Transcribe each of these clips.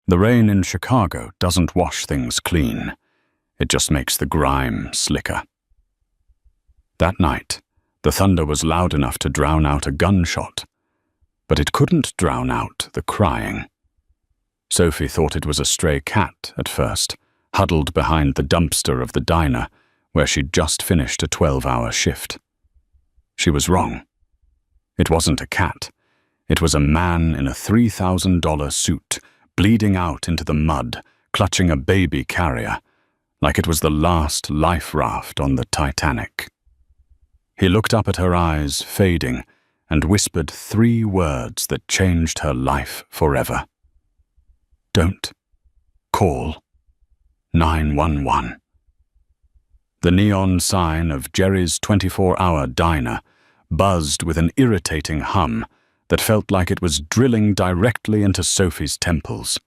The rain in Chicago doesn't wash things clean. It just makes the grime slicker. That night, the thunder was loud enough to drown out a gunshot, but it couldn't drown out the crying. Sophie thought it was a stray cat at first, huddled behind the dumpster of the diner where she'd just finished a 12-hour shift. She was wrong. It wasn't a cat. It was a man in a $3,000 suit, bleeding out into the mud, clutching a baby carrier, like it was the last life raft on the Titanic. He looked up at her eyes, fading, and whispered 3 words that changed her life forever. Don't call 911. The neon sign of Jerry's 24-hour diner buzzed with an irritating hum that felt like it was drilling directly into Sophie's temples.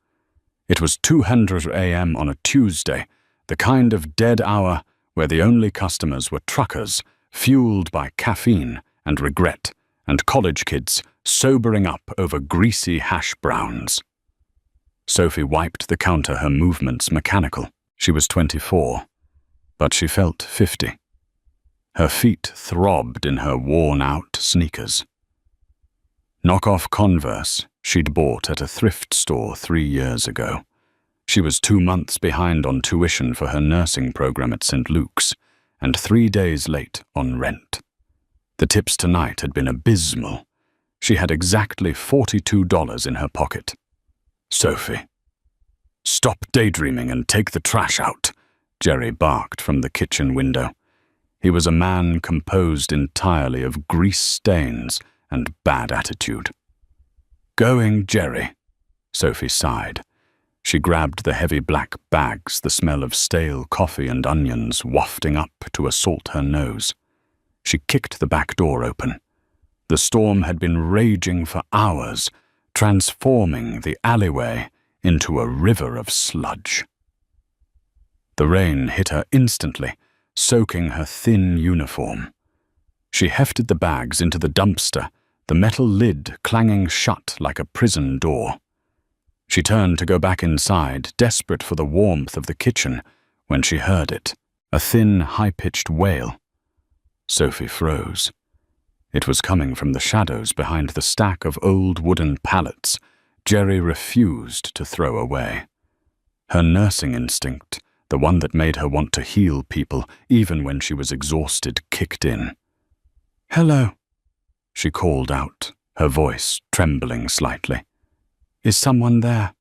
It was 200 a.m. on a Tuesday, the kind of dead hour where the only customers were truckers, fueled by caffeine and regret, and college kids sobering up over greasy hash browns. Sophie wiped the counter, her movements mechanical. She was 24, but she felt 50. Her feet throbbed in her worn-out sneakers. Knockoff Converse she'd bought at a thrift store 3 years ago. She was 2 months behind on tuition for her nursing program at St. Luke's, and 3 days late on rent. The tips tonight had been abysmal. She had exactly $42 in her pocket. Sophie. "Stop daydreaming and take the trash out," Jerry barked from the kitchen window. He was a man composed entirely of grease stains and bad attitude. "Going, Jerry," Sophie sighed. She grabbed the heavy black bags, the smell of stale coffee and onions wafting up to assault her nose. She kicked the back door open. The storm had been raging for hours, transforming the alleyway into a river of sludge. The rain hit her instantly, soaking her thin uniform. She hefted the bags into the dumpster, the metal lid clanging shut like a prison door. She turned to go back inside, desperate for the warmth of the kitchen, when she heard it, a thin, high-pitched wail. Sophie froze. It was coming from the shadows behind the stack of old wooden pallets Jerry refused to throw away. Her nursing instinct, the one that made her want to heal people even when she was exhausted, kicked in. "Hello," she called out, her voice trembling slightly. "Is someone there?"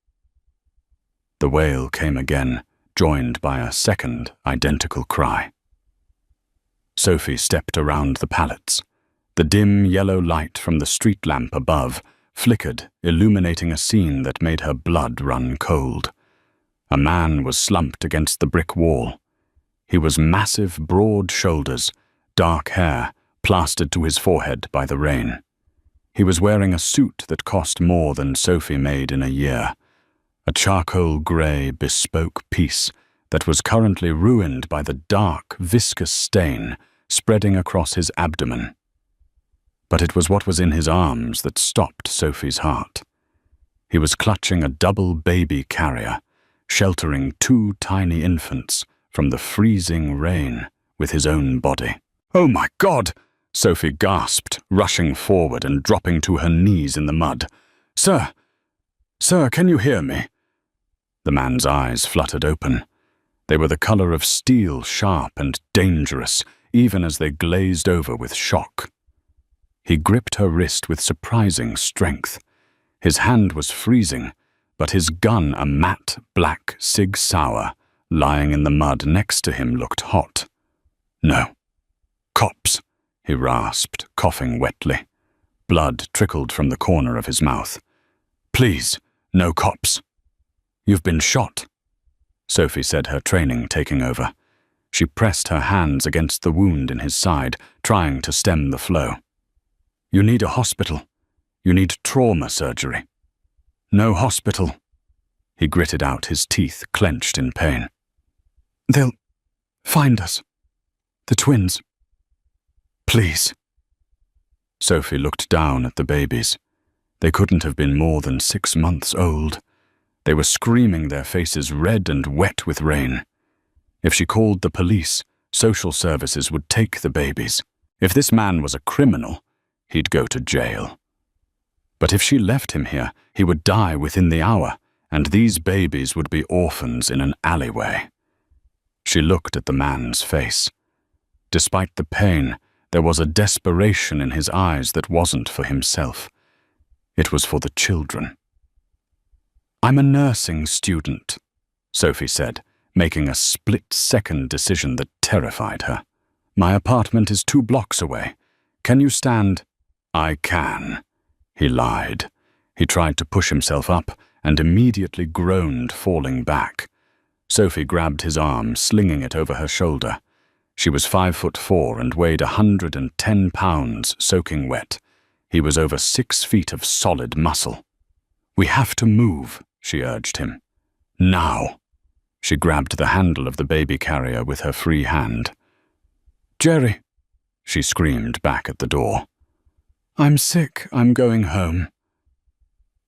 The wail came again, joined by a second identical cry. Sophie stepped around the pallets. The dim yellow light from the street lamp above flickered, illuminating a scene that made her blood run cold. A man was slumped against the brick wall. He was massive, broad shoulders, dark hair plastered to his forehead by the rain. He was wearing a suit that cost more than Sophie made in a year, a charcoal grey bespoke piece that was currently ruined by the dark, viscous stain spreading across his abdomen. But it was what was in his arms that stopped Sophie's heart. He was clutching a double baby carrier, sheltering 2 tiny infants from the freezing rain with his own body. "Oh my God!" Sophie gasped, rushing forward and dropping to her knees in the mud. Sir, can you hear me?" The man's eyes fluttered open. They were the color of steel, sharp and dangerous, even as they glazed over with shock. He gripped her wrist with surprising strength. His hand was freezing, but his gun, a matte black Sig Sauer, lying in the mud next to him, looked hot. "No. Cops," he rasped, coughing wetly. Blood trickled from the corner of his mouth. "Please, no cops." "You've been shot," Sophie said, her training taking over. She pressed her hands against the wound in his side, trying to stem the flow. "You need a hospital. You need trauma surgery." "No hospital." He gritted out, his teeth clenched in pain. "They'll find us. The twins. Please." Sophie looked down at the babies. They couldn't have been more than 6 months old. They were screaming, their faces red and wet with rain. If she called the police, social services would take the babies. If this man was a criminal, he'd go to jail. But if she left him here, he would die within the hour, and these babies would be orphans in an alleyway. She looked at the man's face. Despite the pain, there was a desperation in his eyes that wasn't for himself. It was for the children. "I'm a nursing student," Sophie said, making a split-second decision that terrified her. "My apartment is 2 blocks away. Can you stand?" "I can." He lied. He tried to push himself up and immediately groaned, falling back. Sophie grabbed his arm, slinging it over her shoulder. She was 5'4" and weighed 110 pounds, soaking wet. He was over 6 feet of solid muscle. "We have to move," she urged him. "Now." She grabbed the handle of the baby carrier with her free hand. "Jerry," she screamed back at the door. "I'm sick. I'm going home."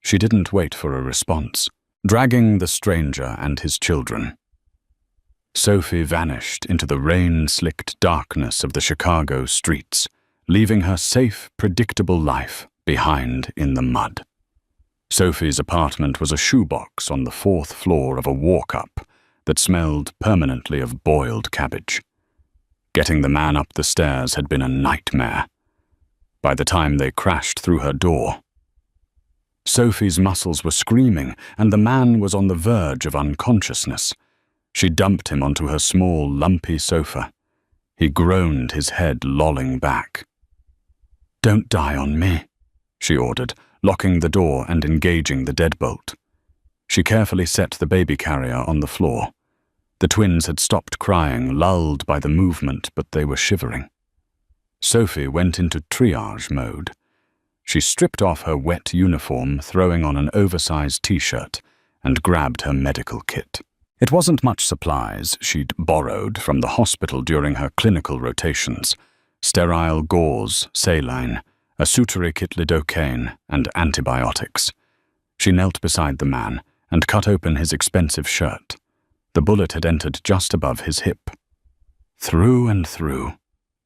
She didn't wait for a response, dragging the stranger and his children. Sophie vanished into the rain-slicked darkness of the Chicago streets, leaving her safe, predictable life behind in the mud. Sophie's apartment was a shoebox on the 4th floor of a walk-up that smelled permanently of boiled cabbage. Getting the man up the stairs had been a nightmare. By the time they crashed through her door, Sophie's muscles were screaming, and the man was on the verge of unconsciousness. She dumped him onto her small, lumpy sofa. He groaned, his head lolling back. "Don't die on me," she ordered, locking the door and engaging the deadbolt. She carefully set the baby carrier on the floor. The twins had stopped crying, lulled by the movement, but they were shivering. Sophie went into triage mode. She stripped off her wet uniform, throwing on an oversized t-shirt, and grabbed her medical kit. It wasn't much supplies she'd borrowed from the hospital during her clinical rotations: sterile gauze, saline, a suturikit lidocaine, and antibiotics. She knelt beside the man and cut open his expensive shirt. The bullet had entered just above his hip. "Through and through,"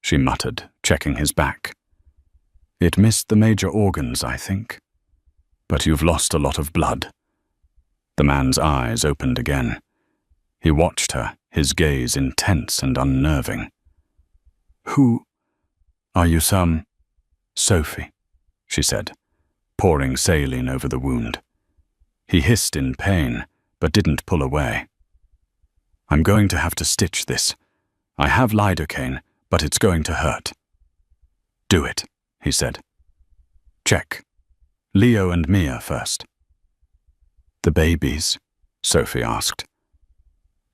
she muttered, checking his back. "It missed the major organs, I think. But you've lost a lot of blood." The man's eyes opened again. He watched her, his gaze intense and unnerving. "Who are you, some?" "Sophie," she said, pouring saline over the wound. He hissed in pain, but didn't pull away. "I'm going to have to stitch this. I have lidocaine, but it's going to hurt." "Do it," he said. "Check. Leo and Mia first." "The babies?" Sophie asked.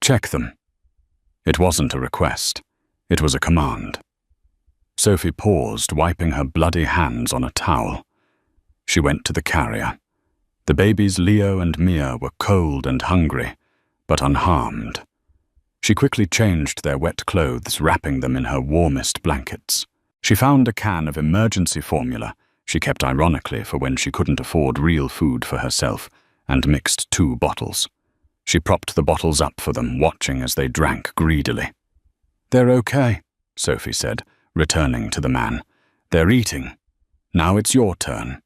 "Check them." It wasn't a request. It was a command. Sophie paused, wiping her bloody hands on a towel. She went to the carrier. The babies Leo and Mia were cold and hungry, but unharmed. She quickly changed their wet clothes, wrapping them in her warmest blankets. She found a can of emergency formula she kept ironically for when she couldn't afford real food for herself, and mixed 2 bottles. She propped the bottles up for them, watching as they drank greedily. "They're okay," Sophie said, returning to the man. "They're eating. Now it's your turn."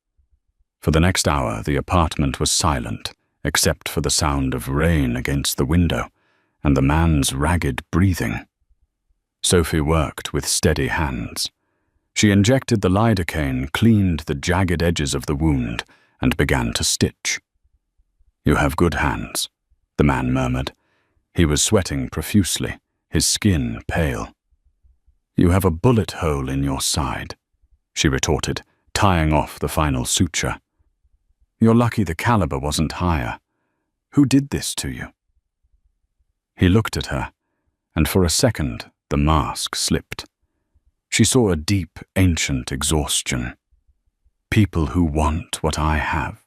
For the next hour, the apartment was silent, except for the sound of rain against the window and the man's ragged breathing. Sophie worked with steady hands. She injected the lidocaine, cleaned the jagged edges of the wound, and began to stitch. "You have good hands," the man murmured. He was sweating profusely, his skin pale. "You have a bullet hole in your side," she retorted, tying off the final suture. "You're lucky the caliber wasn't higher. Who did this to you?" He looked at her, and for a second the mask slipped. She saw a deep, ancient exhaustion. "People who want what I have."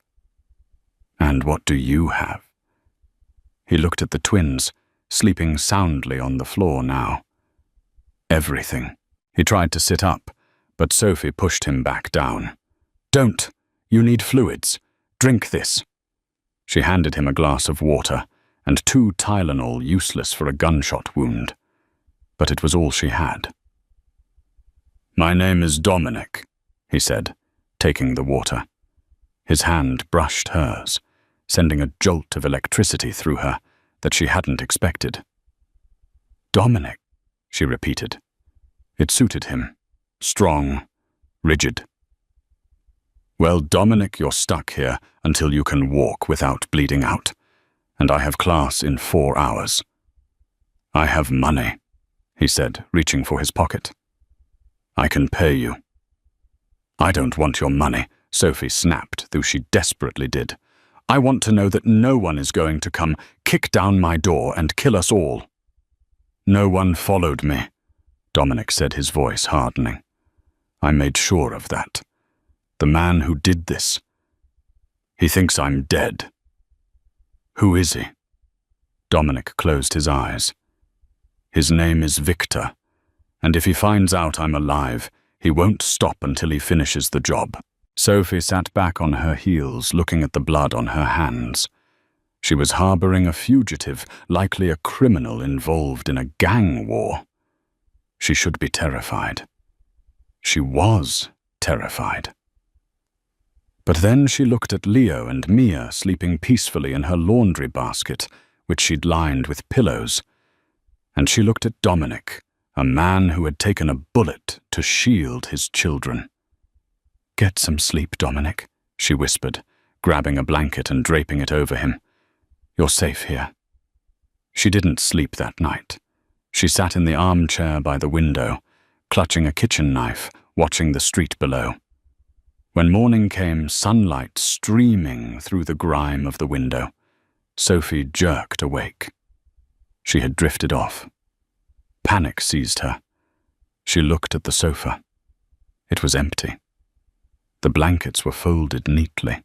"And what do you have?" He looked at the twins, sleeping soundly on the floor now. "Everything." He tried to sit up, but Sophie pushed him back down. "Don't! You need fluids. Drink this." She handed him a glass of water and 2 Tylenol useless for a gunshot wound. But it was all she had. "My name is Dominic," he said, taking the water. His hand brushed hers, sending a jolt of electricity through her that she hadn't expected. "Dominic," she repeated. It suited him. Strong, rigid. "Well, Dominic, you're stuck here until you can walk without bleeding out, and I have class in 4 hours." "I have money," he said, reaching for his pocket. "I can pay you." "I don't want your money," Sophie snapped, though she desperately did. "I want to know that no one is going to come, kick down my door, and kill us all." "No one followed me," Dominic said, his voice hardening. "I made sure of that. The man who did this, he thinks I'm dead." "Who is he?" Dominic closed his eyes. "His name is Victor, and if he finds out I'm alive, he won't stop until he finishes the job." Sophie sat back on her heels, looking at the blood on her hands. She was harboring a fugitive, likely a criminal involved in a gang war. She should be terrified. She was terrified. But then she looked at Leo and Mia sleeping peacefully in her laundry basket, which she'd lined with pillows. And she looked at Dominic, a man who had taken a bullet to shield his children. "Get some sleep, Dominic," she whispered, grabbing a blanket and draping it over him. "You're safe here." She didn't sleep that night. She sat in the armchair by the window, clutching a kitchen knife, watching the street below. When morning came, sunlight streaming through the grime of the window, Sophie jerked awake. She had drifted off. Panic seized her. She looked at the sofa. It was empty. The blankets were folded neatly.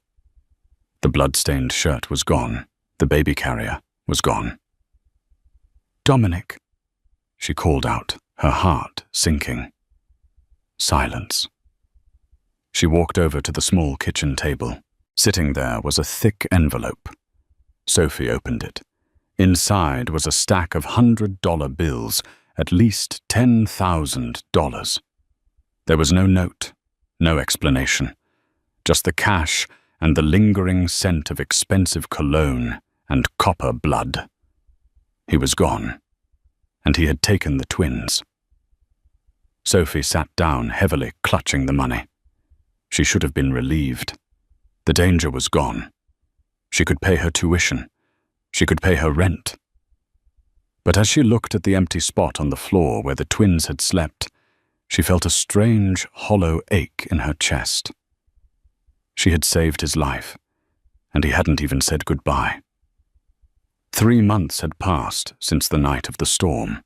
The blood-stained shirt was gone. The baby carrier was gone. "Dominic," she called out, her heart sinking. Silence. She walked over to the small kitchen table. Sitting there was a thick envelope. Sophie opened it. Inside was a stack of $100 bills, at least $10,000. There was no note, no explanation, just the cash and the lingering scent of expensive cologne and copper blood. He was gone, and he had taken the twins. Sophie sat down heavily, clutching the money. She should have been relieved. The danger was gone. She could pay her tuition. She could pay her rent. But as she looked at the empty spot on the floor where the twins had slept, she felt a strange, hollow ache in her chest. She had saved his life, and he hadn't even said goodbye. 3 months had passed since the night of the storm.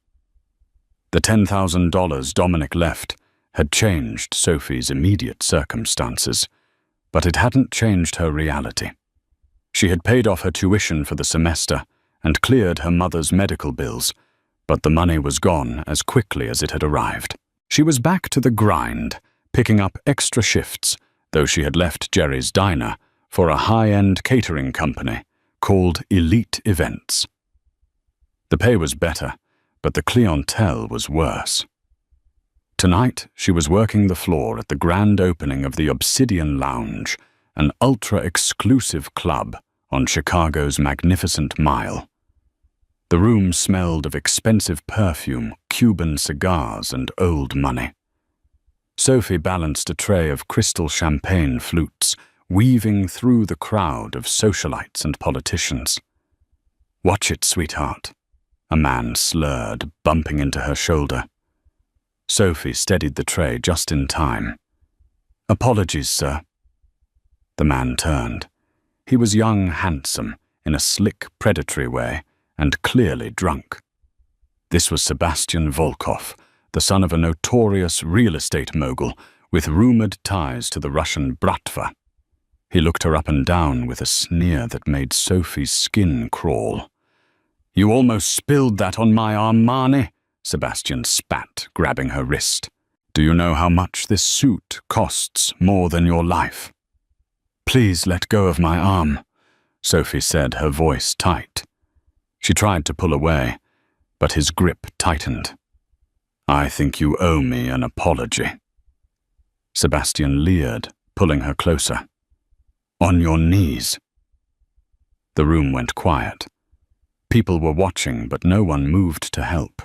The $10,000 Dominic left had changed Sophie's immediate circumstances, but it hadn't changed her reality. She had paid off her tuition for the semester and cleared her mother's medical bills, but the money was gone as quickly as it had arrived. She was back to the grind, picking up extra shifts, though she had left Jerry's diner for a high-end catering company called Elite Events. The pay was better, but the clientele was worse. Tonight, she was working the floor at the grand opening of the Obsidian Lounge, an ultra-exclusive club on Chicago's Magnificent Mile. The room smelled of expensive perfume, Cuban cigars, and old money. Sophie balanced a tray of crystal champagne flutes, weaving through the crowd of socialites and politicians. "Watch it, sweetheart," a man slurred, bumping into her shoulder. Sophie steadied the tray just in time. "Apologies, sir." The man turned. He was young, handsome, in a slick, predatory way, and clearly drunk. This was Sebastian Volkov, the son of a notorious real estate mogul with rumored ties to the Russian Bratva. He looked her up and down with a sneer that made Sophie's skin crawl. "You almost spilled that on my Armani," Sebastian spat, grabbing her wrist. "Do you know how much this suit costs more than your life?" "Please let go of my arm. Sophie said, her voice tight. She tried to pull away, but his grip tightened. I think you owe me an apology. Sebastian leered, pulling her closer. On your knees. The room went quiet. People were watching, but no one moved to help.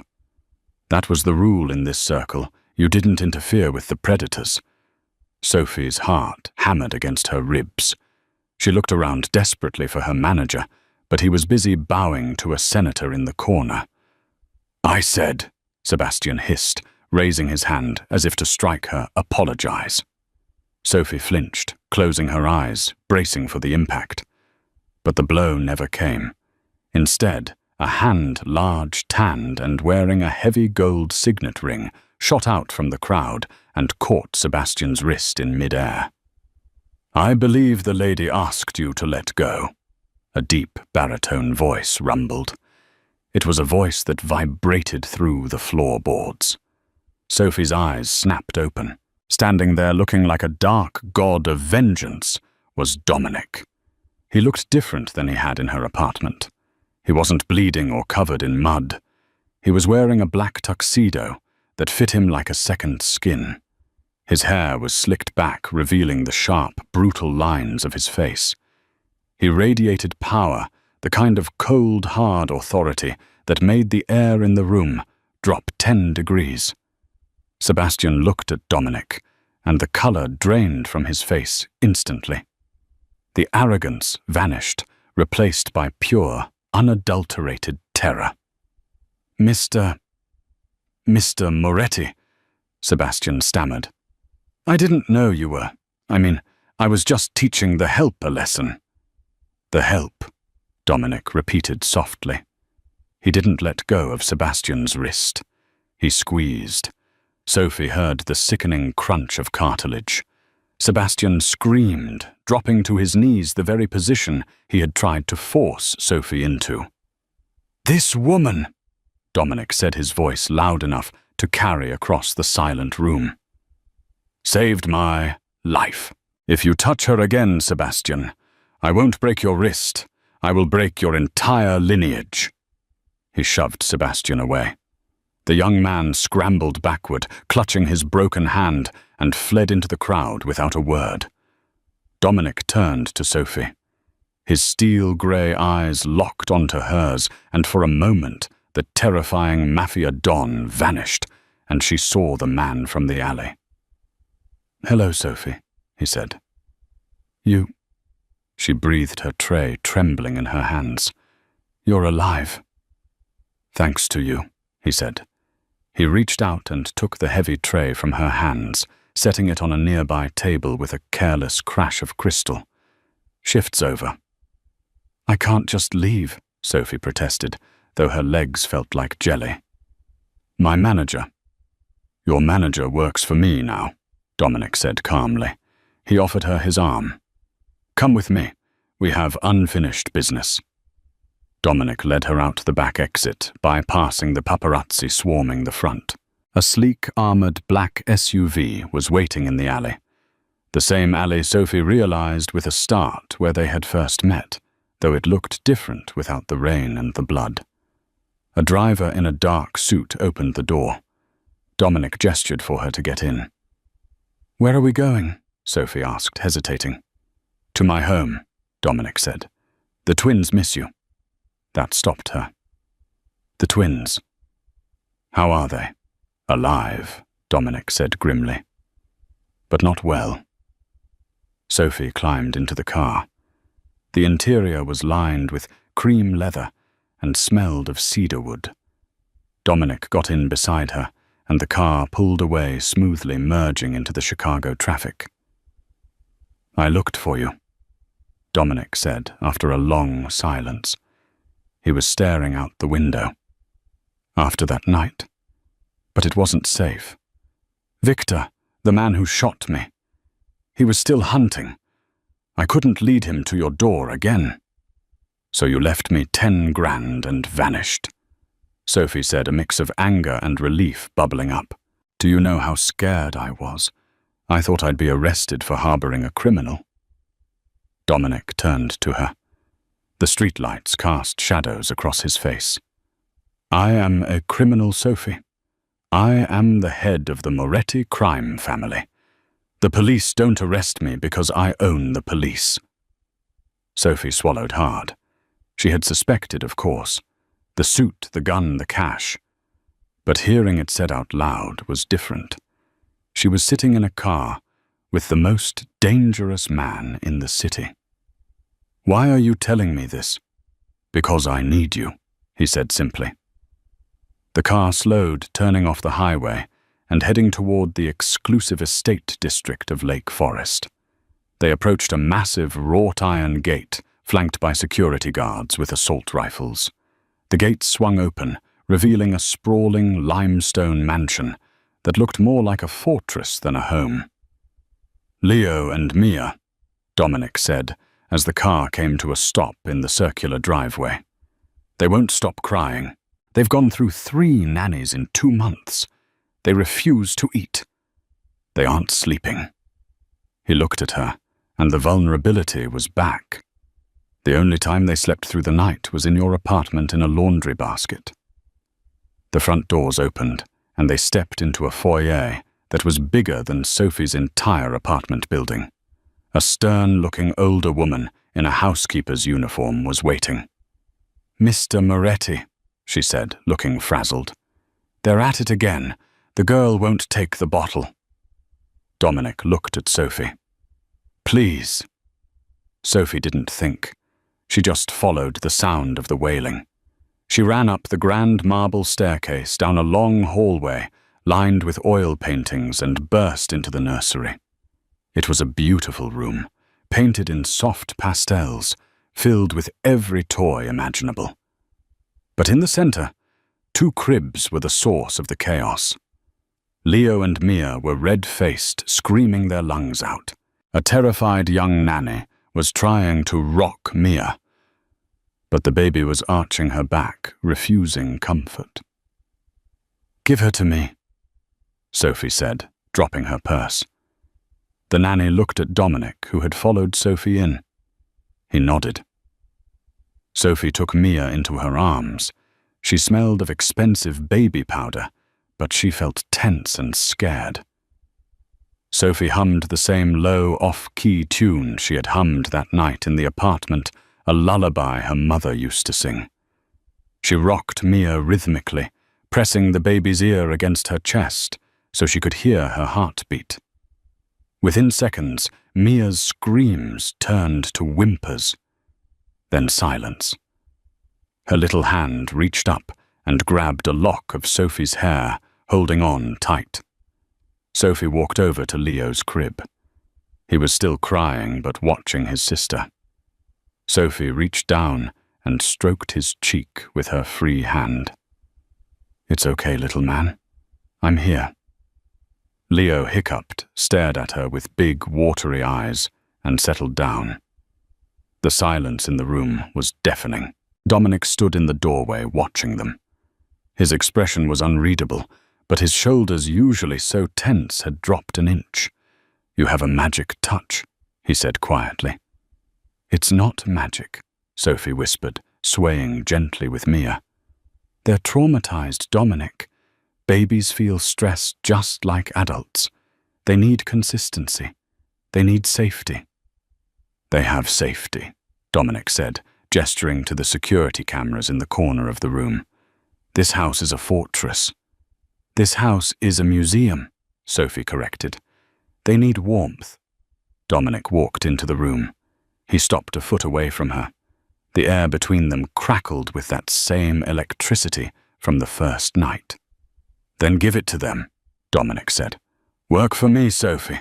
That was the rule in this circle. You didn't interfere with the predators. Sophie's heart hammered against her ribs. She looked around desperately for her manager, but he was busy bowing to a senator in the corner. I said, Sebastian hissed, raising his hand as if to strike her, apologize. Sophie flinched, closing her eyes, bracing for the impact. But the blow never came. Instead, a hand large, tanned, and wearing a heavy gold signet ring shot out from the crowd and caught Sebastian's wrist in mid-air. I believe the lady asked you to let go. A deep baritone voice rumbled. It was a voice that vibrated through the floorboards. Sophie's eyes snapped open. Standing there looking like a dark god of vengeance was Dominic. He looked different than he had in her apartment. He wasn't bleeding or covered in mud. He was wearing a black tuxedo that fit him like a second skin. His hair was slicked back, revealing the sharp, brutal lines of his face. He radiated power, the kind of cold, hard authority that made the air in the room drop 10 degrees. Sebastian looked at Dominic, and the color drained from his face instantly. The arrogance vanished, replaced by pure, unadulterated terror. Mr. Moretti, Sebastian stammered. I didn't know you were. I was just teaching the help a lesson. The help, Dominic repeated softly. He didn't let go of Sebastian's wrist. He squeezed. Sophie heard the sickening crunch of cartilage. Sebastian screamed, dropping to his knees, the very position he had tried to force Sophie into. This woman, Dominic said, his voice loud enough to carry across the silent room. Saved my life. If you touch her again, Sebastian, I won't break your wrist. I will break your entire lineage. He shoved Sebastian away. The young man scrambled backward, clutching his broken hand, and fled into the crowd without a word. Dominic turned to Sophie. His steel-grey eyes locked onto hers, and for a moment the terrifying Mafia Don vanished, and she saw the man from the alley. Hello, Sophie, he said. You... She breathed her tray, trembling in her hands. You're alive. Thanks to you, he said. He reached out and took the heavy tray from her hands, setting it on a nearby table with a careless crash of crystal. Shift's over. I can't just leave, Sophie protested, though her legs felt like jelly. My manager. Your manager works for me now, Dominic said calmly. He offered her his arm. Come with me. We have unfinished business. Dominic led her out the back exit, bypassing the paparazzi swarming the front. A sleek, armored black SUV was waiting in the alley. The same alley Sophie realized with a start where they had first met, though it looked different without the rain and the blood. A driver in a dark suit opened the door. Dominic gestured for her to get in. Where are we going? Sophie asked, hesitating. To my home, Dominic said. The twins miss you. That stopped her. The twins. How are they? Alive, Dominic said grimly. But not well. Sophie climbed into the car. The interior was lined with cream leather and smelled of cedarwood. Dominic got in beside her, and the car pulled away smoothly, merging into the Chicago traffic. I looked for you, Dominic said after a long silence. He was staring out the window. After that night. But it wasn't safe. Victor, the man who shot me. He was still hunting. I couldn't lead him to your door again. So you left me 10 grand and vanished, Sophie said, a mix of anger and relief bubbling up. Do you know how scared I was? I thought I'd be arrested for harboring a criminal. Dominic turned to her. The streetlights cast shadows across his face. I am a criminal, Sophie. I am the head of the Moretti crime family. The police don't arrest me because I own the police. Sophie swallowed hard. She had suspected, of course. The suit, the gun, the cash. But hearing it said out loud was different. She was sitting in a car with the most dangerous man in the city. Why are you telling me this? Because I need you, he said simply. The car slowed, turning off the highway and heading toward the exclusive estate district of Lake Forest. They approached a massive wrought iron gate flanked by security guards with assault rifles. The gate swung open, revealing a sprawling limestone mansion that looked more like a fortress than a home. Leo and Mia, Dominic said as the car came to a stop in the circular driveway. They won't stop crying. They've gone through 3 nannies in 2 months. They refuse to eat. They aren't sleeping. He looked at her, and the vulnerability was back. The only time they slept through the night was in your apartment in a laundry basket. The front doors opened, and they stepped into a foyer that was bigger than Sophie's entire apartment building. A stern-looking older woman in a housekeeper's uniform was waiting. Mr. Moretti, she said, looking frazzled. They're at it again. The girl won't take the bottle. Dominic looked at Sophie. Please. Sophie didn't think. She just followed the sound of the wailing. She ran up the grand marble staircase down a long hallway lined with oil paintings and burst into the nursery. It was a beautiful room, painted in soft pastels, filled with every toy imaginable. But in the center, 2 cribs were the source of the chaos. Leo and Mia were red-faced, screaming their lungs out. A terrified young nanny was trying to rock Mia, but the baby was arching her back, refusing comfort. Give her to me, Sophie said, dropping her purse. The nanny looked at Dominic, who had followed Sophie in. He nodded. Sophie took Mia into her arms. She smelled of expensive baby powder, but she felt tense and scared. Sophie hummed the same low, off-key tune she had hummed that night in the apartment, a lullaby her mother used to sing. She rocked Mia rhythmically, pressing the baby's ear against her chest so she could hear her heartbeat. Within seconds, Mia's screams turned to whimpers. Then silence. Her little hand reached up and grabbed a lock of Sophie's hair, holding on tight. Sophie walked over to Leo's crib. He was still crying but watching his sister. Sophie reached down and stroked his cheek with her free hand. It's okay, little man. I'm here. Leo hiccuped, stared at her with big, watery eyes, and settled down. The silence in the room was deafening. Dominic stood in the doorway watching them. His expression was unreadable, but his shoulders, usually so tense, had dropped an inch. You have a magic touch, he said quietly. It's not magic, Sophie whispered, swaying gently with Mia. They're traumatized, Dominic. Babies feel stress just like adults. They need consistency. They need safety. They have safety, Dominic said, gesturing to the security cameras in the corner of the room. This house is a fortress. This house is a museum, Sophie corrected. They need warmth. Dominic walked into the room. He stopped a foot away from her. The air between them crackled with that same electricity from the first night. Then give it to them, Dominic said. Work for me, Sophie.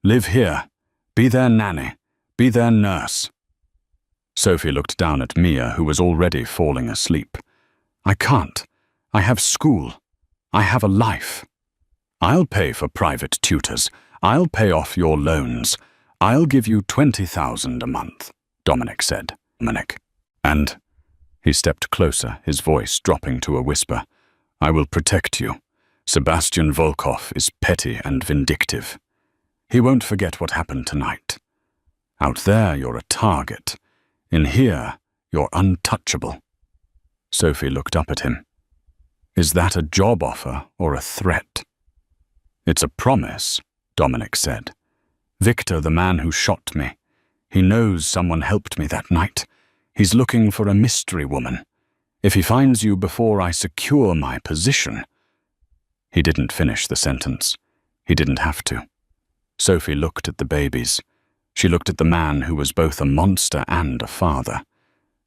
Live here. Be their nanny. Be their nurse. Sophie looked down at Mia, who was already falling asleep. I can't. I have school. I have a life. I'll pay for private tutors. I'll pay off your loans. I'll give you 20,000 a month, Dominic said. Dominic. And, he stepped closer, his voice dropping to a whisper, I will protect you. Sebastian Volkov is petty and vindictive. He won't forget what happened tonight. Out there, you're a target. In here, You're untouchable." Sophie looked up at him. "Is that a job offer or a threat?" "It's a promise," Dominic said. "Victor, the man who shot me, he knows someone helped me that night. He's looking for a mystery woman. If he finds you before I secure my position—" He didn't finish the sentence. He didn't have to. Sophie looked at the babies. She looked at the man who was both a monster and a father.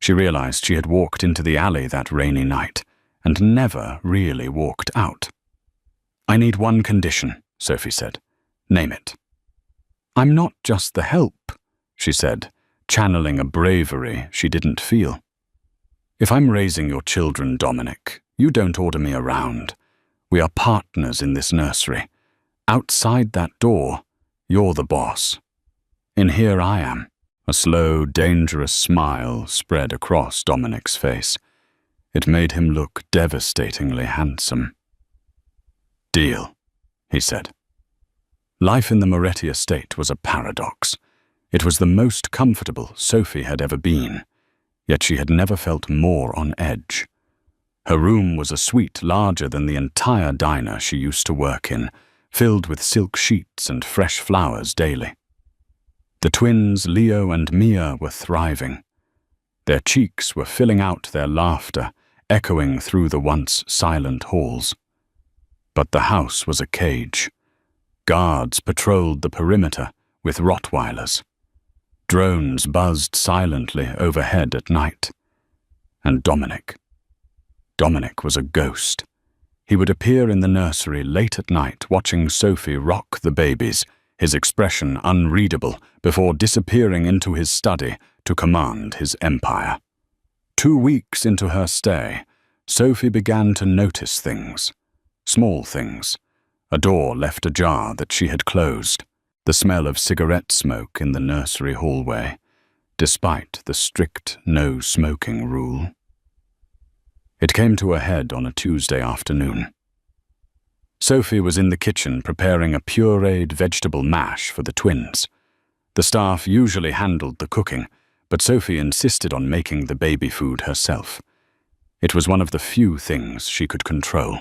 She realized she had walked into the alley that rainy night and never really walked out. "I need one condition," Sophie said. "Name it." "I'm not just the help," she said, channeling a bravery she didn't feel. "If I'm raising your children, Dominic, you don't order me around. We are partners in this nursery. Outside that door, you're the boss. In here I am." A slow, dangerous smile spread across Dominic's face. It made him look devastatingly handsome. "Deal," he said. Life in the Moretti estate was a paradox. It was the most comfortable Sophie had ever been, yet she had never felt more on edge. Her room was a suite larger than the entire diner she used to work in, filled with silk sheets and fresh flowers daily. The twins, Leo and Mia, were thriving. Their cheeks were filling out their laughter, echoing through the once silent halls. But the house was a cage. Guards patrolled the perimeter with Rottweilers. Drones buzzed silently overhead at night. And Dominic was a ghost. He would appear in the nursery late at night, watching Sophie rock the babies, his expression unreadable, before disappearing into his study to command his empire. 2 weeks into her stay, Sophie began to notice things. Small things. A door left ajar that she had closed. The smell of cigarette smoke in the nursery hallway, despite the strict no-smoking rule. It came to a head on a Tuesday afternoon. Sophie was in the kitchen preparing a pureed vegetable mash for the twins. The staff usually handled the cooking, but Sophie insisted on making the baby food herself. It was one of the few things she could control.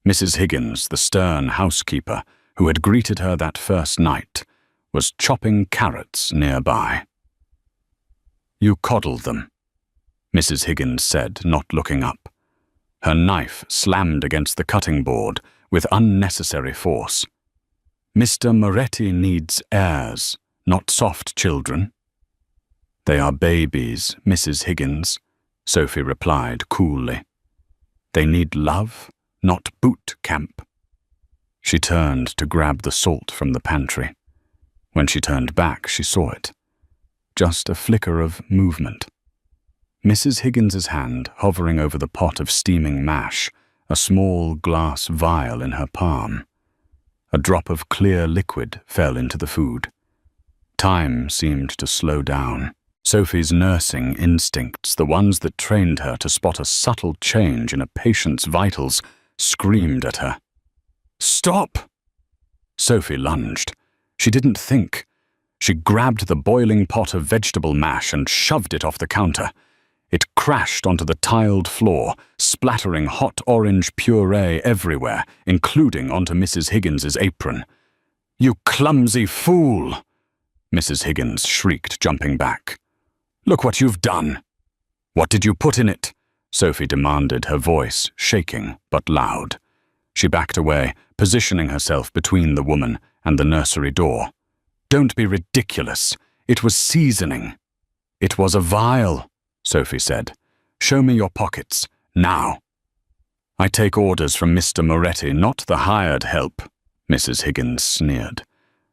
Mrs. Higgins, the stern housekeeper who had greeted her that first night, was chopping carrots nearby. "You coddled them," Mrs. Higgins said, not looking up. Her knife slammed against the cutting board with unnecessary force. "Mr. Moretti needs heirs, not soft children." "They are babies, Mrs. Higgins," Sophie replied coolly. "They need love, not boot camp." She turned to grab the salt from the pantry. When she turned back, she saw it. Just a flicker of movement. Mrs. Higgins's hand hovering over the pot of steaming mash, a small glass vial in her palm. A drop of clear liquid fell into the food. Time seemed to slow down. Sophie's nursing instincts, the ones that trained her to spot a subtle change in a patient's vitals, screamed at her. "Stop!" Sophie lunged. She didn't think. She grabbed the boiling pot of vegetable mash and shoved it off the counter. It crashed onto the tiled floor, splattering hot orange puree everywhere, including onto Mrs. Higgins's apron. "You clumsy fool!" Mrs. Higgins shrieked, jumping back. "Look what you've done!" "What did you put in it?" Sophie demanded, her voice shaking but loud. She backed away, positioning herself between the woman and the nursery door. "Don't be ridiculous. It was seasoning." "It was a vial," Sophie said. "Show me your pockets, now." "I take orders from Mr. Moretti, not the hired help," Mrs. Higgins sneered.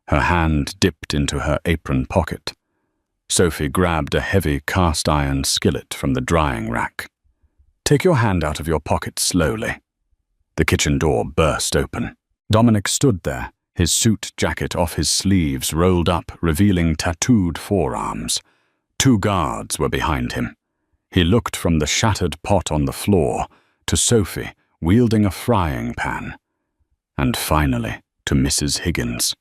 Her hand dipped into her apron pocket. Sophie grabbed a heavy cast-iron skillet from the drying rack. "Take your hand out of your pocket slowly." The kitchen door burst open. Dominic stood there, his suit jacket off his sleeves rolled up, revealing tattooed forearms. 2 guards were behind him. He looked from the shattered pot on the floor to Sophie, wielding a frying pan, and finally to Mrs. Higgins.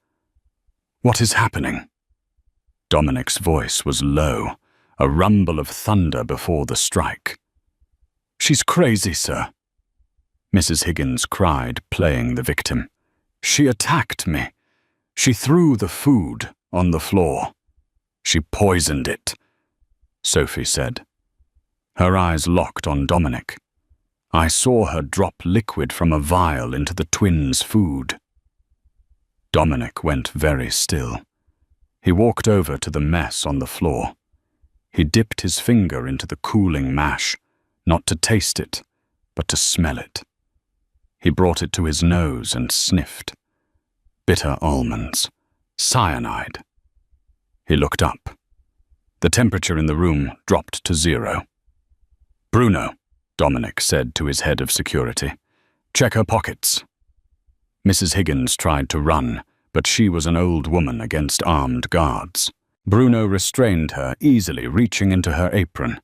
"What is happening?" Dominic's voice was low, a rumble of thunder before the strike. "She's crazy, sir," Mrs. Higgins cried, playing the victim. "She attacked me. She threw the food on the floor. She poisoned it," Sophie said. Her eyes locked on Dominic. "I saw her drop liquid from a vial into the twins' food." Dominic went very still. He walked over to the mess on the floor. He dipped his finger into the cooling mash, not to taste it, but to smell it. He brought it to his nose and sniffed. Bitter almonds. Cyanide. He looked up. The temperature in the room dropped to 0. "Bruno," Dominic said to his head of security, "check her pockets." Mrs. Higgins tried to run, but she was an old woman against armed guards. Bruno restrained her, easily reaching into her apron.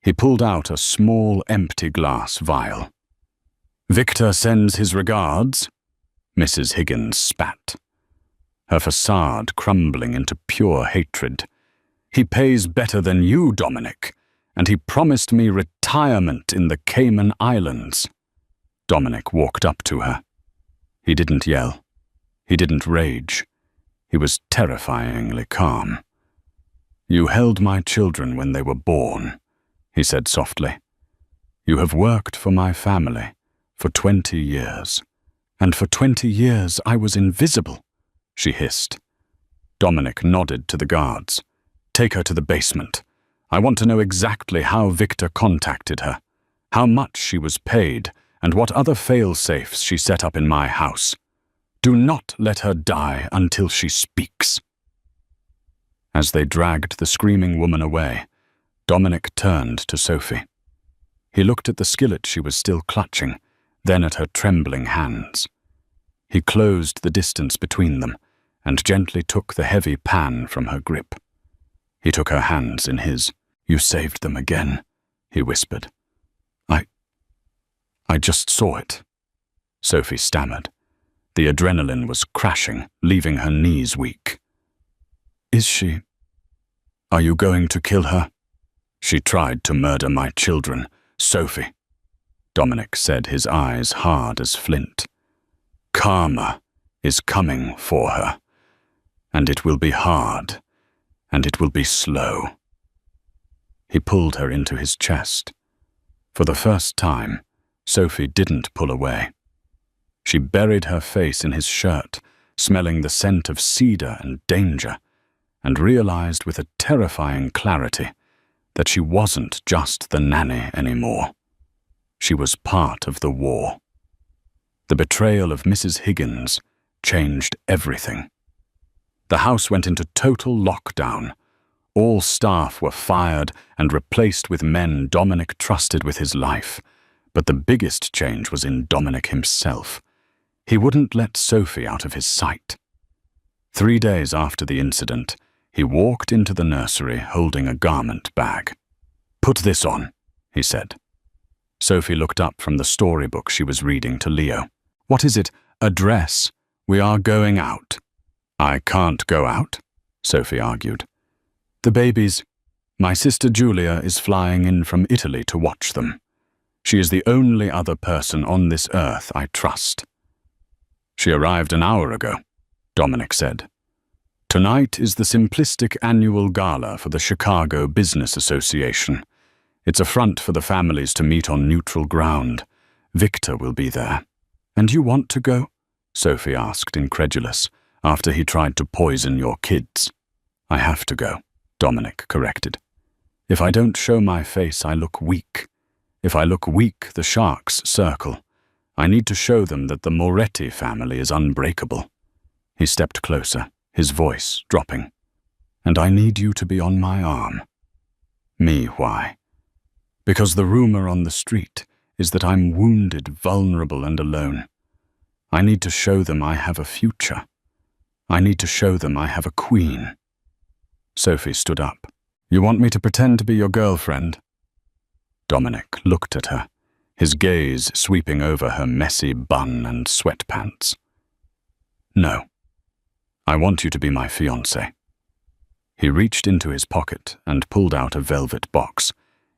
He pulled out a small, empty glass vial. "Victor sends his regards," Mrs. Higgins spat, her facade crumbling into pure hatred. "He pays better than you, Dominic, and he promised me retirement in the Cayman Islands." Dominic walked up to her. He didn't yell. He didn't rage. He was terrifyingly calm. "You held my children when they were born," he said softly. "You have worked for my family for 20 years. And for 20 years I was invisible," she hissed. Dominic nodded to the guards. "Take her to the basement. I want to know exactly how Victor contacted her, how much she was paid, and what other fail-safes she set up in my house. Do not let her die until she speaks." As they dragged the screaming woman away, Dominic turned to Sophie. He looked at the skillet she was still clutching, then at her trembling hands. He closed the distance between them and gently took the heavy pan from her grip. He took her hands in his. "You saved them again," he whispered. I just saw it," Sophie stammered. The adrenaline was crashing, leaving her knees weak. "Is she? Are you going to kill her?" "She tried to murder my children, Sophie," Dominic said, his eyes hard as flint. "Karma is coming for her, and it will be hard, and it will be slow." He pulled her into his chest. For the first time, Sophie didn't pull away. She buried her face in his shirt, smelling the scent of cedar and danger, and realized with a terrifying clarity that she wasn't just the nanny anymore. She was part of the war. The betrayal of Mrs. Higgins changed everything. The house went into total lockdown. All staff were fired and replaced with men Dominic trusted with his life. But the biggest change was in Dominic himself. He wouldn't let Sophie out of his sight. 3 days after the incident, he walked into the nursery holding a garment bag. "Put this on," he said. Sophie looked up from the storybook she was reading to Leo. "What is it? A dress? We are going out." "I can't go out," Sophie argued. "The babies. My sister Julia is flying in from Italy to watch them. She is the only other person on this earth I trust." "She arrived an hour ago," Dominic said. "Tonight is the simplistic annual gala for the Chicago Business Association. It's a front for the families to meet on neutral ground. Victor will be there." "And you want to go?" Sophie asked, incredulous, "after he tried to poison your kids." "I have to go," Dominic corrected. "If I don't show my face, I look weak. If I look weak, the sharks circle. I need to show them that the Moretti family is unbreakable." He stepped closer, his voice dropping. "And I need you to be on my arm." "Me, why?" "Because the rumor on the street is that I'm wounded, vulnerable, and alone. I need to show them I have a future. I need to show them I have a queen." Sophie stood up. "You want me to pretend to be your girlfriend?" Dominic looked at her, his gaze sweeping over her messy bun and sweatpants. "No. I want you to be my fiancé." He reached into his pocket and pulled out a velvet box.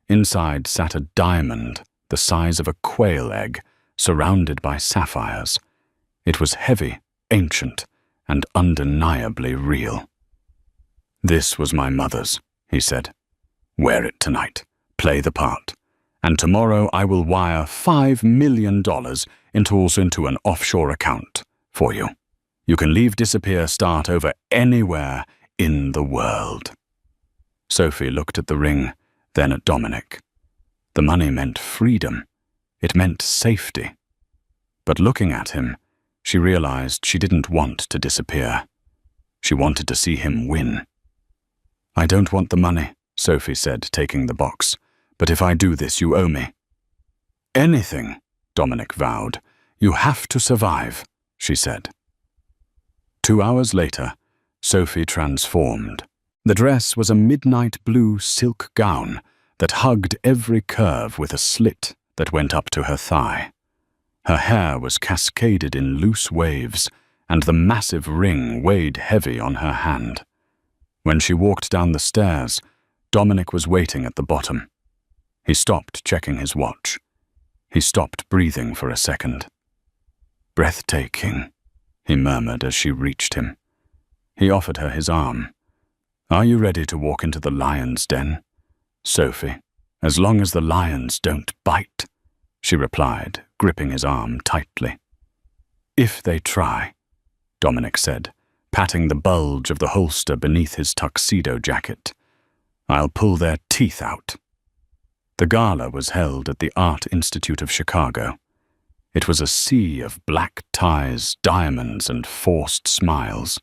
Inside sat a diamond the size of a quail egg, surrounded by sapphires. It was heavy, ancient, and undeniably real. "This was my mother's," he said. "Wear it tonight. Play the part. And tomorrow I will wire $5 million into an offshore account for you. You can leave Disappear Start over anywhere in the world." Sophie looked at the ring, then at Dominic. The money meant freedom. It meant safety. But looking at him, she realized she didn't want to disappear. She wanted to see him win. "I don't want the money," Sophie said, taking the box. "But if I do this, you owe me." "Anything," Dominic vowed. "You have to survive," she said. 2 hours later, Sophie transformed. The dress was a midnight blue silk gown that hugged every curve with a slit that went up to her thigh. Her hair was cascaded in loose waves, and the massive ring weighed heavy on her hand. When she walked down the stairs, Dominic was waiting at the bottom. He stopped checking his watch. He stopped breathing for a second. "Breathtaking," he murmured as she reached him. He offered her his arm. "Are you ready to walk into the lion's den?" "Sophie, as long as the lions don't bite," she replied, gripping his arm tightly. "If they try," Dominic said, patting the bulge of the holster beneath his tuxedo jacket, "I'll pull their teeth out." The gala was held at the Art Institute of Chicago. It was a sea of black ties, diamonds, and forced smiles.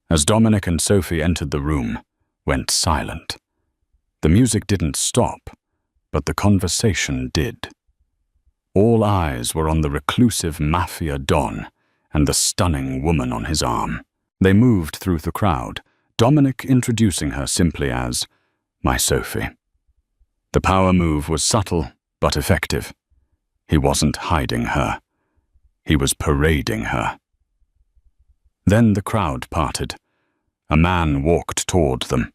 As Dominic and Sophie entered the room, went silent. The music didn't stop, but the conversation did. All eyes were on the reclusive Mafia Don and the stunning woman on his arm. They moved through the crowd, Dominic introducing her simply as "My Sophie." The power move was subtle but effective. He wasn't hiding her. He was parading her. Then the crowd parted. A man walked toward them.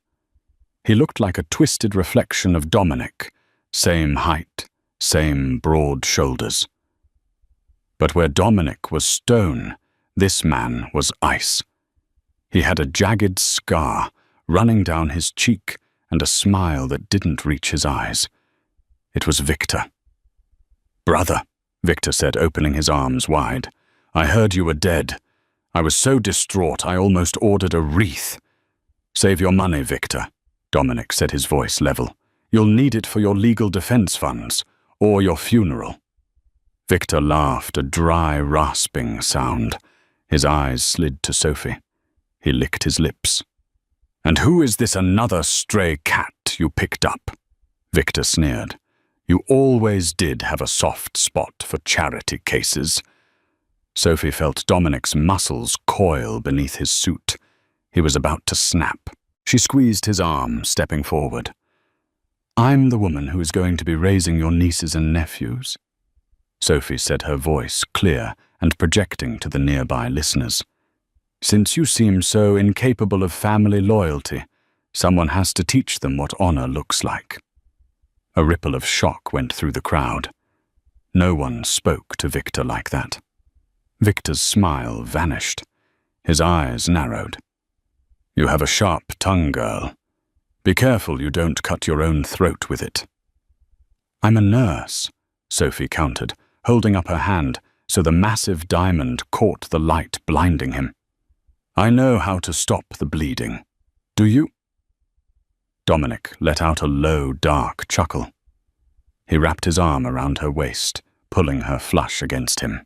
He looked like a twisted reflection of Dominic, same height, same broad shoulders. But where Dominic was stone, this man was ice. He had a jagged scar running down his cheek and a smile that didn't reach his eyes. It was Victor. "Brother," Victor said, opening his arms wide, "I heard you were dead. I was so distraught I almost ordered a wreath." "Save your money, Victor," Dominic said, his voice level. "You'll need it for your legal defense funds, or your funeral." Victor laughed, a dry, rasping sound. His eyes slid to Sophie. He licked his lips. "And who is this another stray cat you picked up?" Victor sneered. "You always did have a soft spot for charity cases." Sophie felt Dominic's muscles coil beneath his suit. He was about to snap. She squeezed his arm, stepping forward. "I'm the woman who is going to be raising your nieces and nephews," Sophie said, her voice clear and projecting to the nearby listeners. "Since you seem so incapable of family loyalty, someone has to teach them what honor looks like." A ripple of shock went through the crowd. No one spoke to Victor like that. Victor's smile vanished. His eyes narrowed. "You have a sharp tongue, girl. Be careful you don't cut your own throat with it." "I'm a nurse," Sophie countered, holding up her hand so the massive diamond caught the light blinding him. "I know how to stop the bleeding. Do you?" Dominic let out a low, dark chuckle. He wrapped his arm around her waist, pulling her flush against him.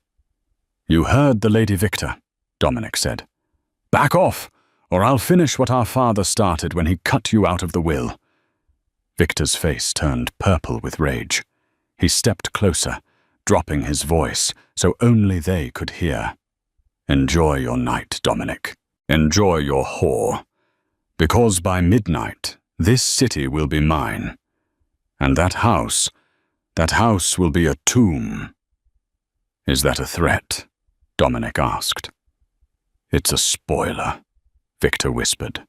"You heard the Lady Victor," Dominic said. "Back off, or I'll finish what our father started when he cut you out of the will." Victor's face turned purple with rage. He stepped closer, dropping his voice so only they could hear. "Enjoy your night, Dominic. Enjoy your whore. Because by midnight, this city will be mine. And that house will be a tomb." "Is that a threat?" Dominic asked. "It's a spoiler," Victor whispered.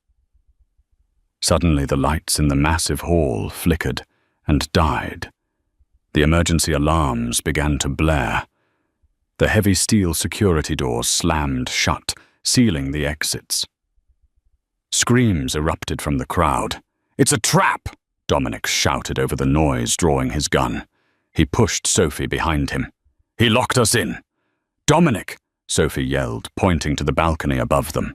Suddenly the lights in the massive hall flickered and died. The emergency alarms began to blare. The heavy steel security doors slammed shut, sealing the exits. Screams erupted from the crowd. "It's a trap!" Dominic shouted over the noise, drawing his gun. He pushed Sophie behind him. "He locked us in!" "Dominic!" Sophie yelled, pointing to the balcony above them.